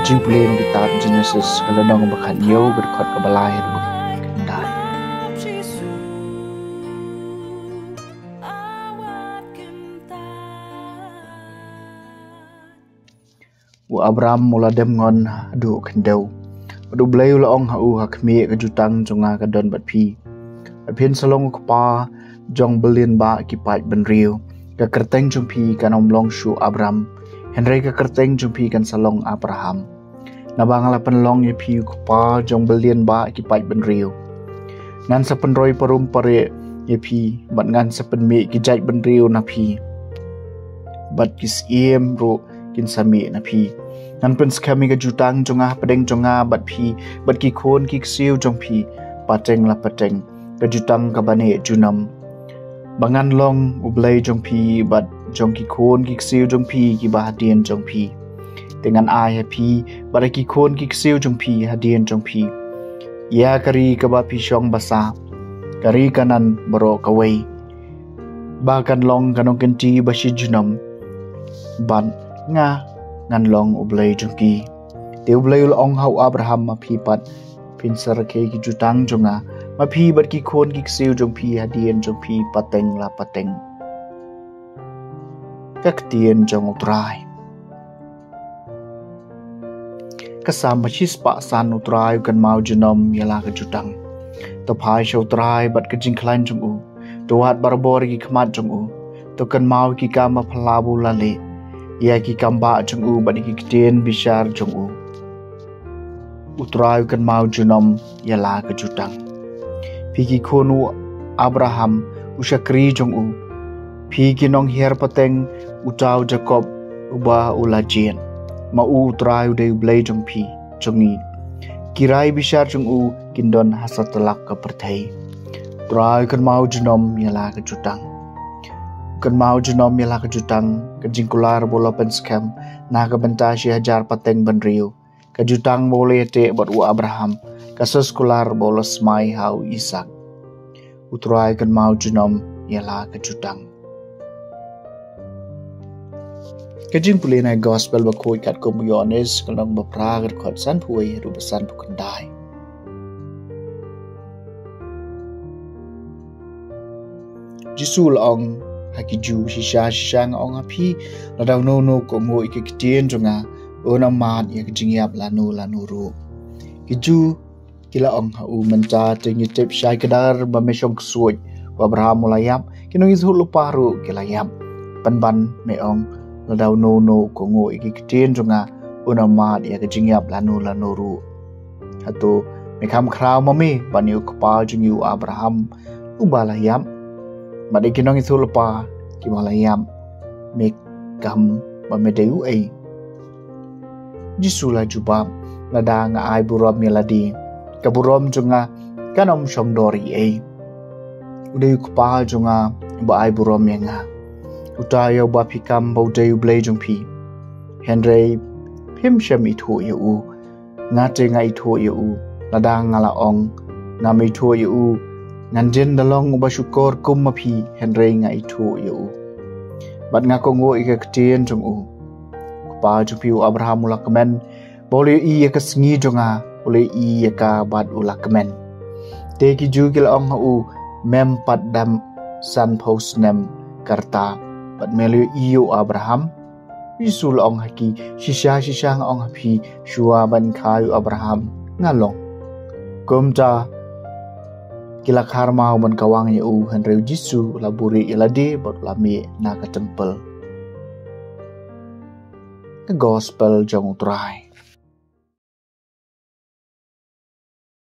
Kajing pulih ng kitab Genesis kalanang makanyaw berkat kabalayan magkandaan. Wa Abraham mula dem ngon adu kandaw. Adu blayu laong hau hakmi kajutang jonga kadon bat pi. Apin salong kapa jong belin ba kipat benriu. Ka kerteng jumpi kan omlong shu Abraham. Henry ka kerteng jumpi kan salong Abraham. Nabangala penlong ye pi kapa jong belin ba kipat benriu. Ngan sa penroy parum pare ye pi bat ngan sa penmi kijat benriu na pi. Bat kis iem ro kin sami na pi nan pen skami ka jutang jonga pedeng jonga bat pi bat ki khon ki siu jong pi pateng la pateng ka jutang ka bane junam bangan long ublai jong pi bat jong ki khon ki siu jong pi ki ba hadien jong pi dengan ai pi bat ki khon ki siu jong pi hadien jong pi ya kari ka ba pi shong basa kari kanan baro kawai bahkan long kanong kenti bashi junam ban nga ngan long ublay jungki te ublay ong hau Abraham ma phipat pinsar ke ki jutang jonga ma phi bat ki khon ki siu jong phi hadien jong phi pateng la pateng kak tien jong utrai kasam machis pa san utrai kan mau junom yala ka jutang to phai sho utrai bat ka jingklan jong u to hat barbor ki khmat jong u to kan mau ki ka ma phalabu la le ya ki kamba jong u bani ki kiten bishar jong u utrai kan mau junom yala ka jutang pi ki khonu Abraham usakri jong u pi ki nong her pateng utau Jacob uba ulajien ma u utrai de blai jong pi jongi kirai bishar jong u kindon hasatlak ka perthai utrai kan mau junom yala ka jutang kan mau junom yala ka jutang ka jingkular bola penskam na ka benta 1000 pateng benriu ka jutang boleh te buat u Abraham ka seskular bola smai hau Ishak utrai kan mau junom yala ka jutang ka jing pulina gospel ba khoi kat ko muyones kalong ba pragar khot san phuai ru besan pukandai jisul ong hakiju shisha ngong api ladaw no ko mo ikikitien jonga ona man ya jingyap lanu ru kiju kila ong hau menca tingi tip syai kedar ba mesong suoj Abraham mulayap kinong isu lupa ru kilayap panban meong ladaw no ko mo ikikitien jonga ona man ya jingyap lanu ru hatu mekam kraw mami baniu kapa jingyu Abraham ubalayap Madi kinong itu lupa kimalayam mek kam bamedeu ai jisula jubab lada nga ai burom yaladi kaburom junga kanom shomdori ai udai kupa junga ba ai burom yanga utayo ba pikam baudeu blai jungpi henry phim sham itho yu ngate nga itho yu lada ngala ong ngami tho yu nganjen dalong uba syukur kum mapi henry nga itu yu bat nga kongo ikakatien jong u pa jupi Abraham ulakmen boleh i ka sngi jonga boleh i ka bat ulakmen te ki jugil ong u mem pat dam san post nem karta bat melu iu Abraham isul ong haki shisha ong hapi shua ban kayu Abraham ngalong kumta kila karma man kawang ye u henry jisu laburi ilade bot lami na ka temple the gospel jong utrai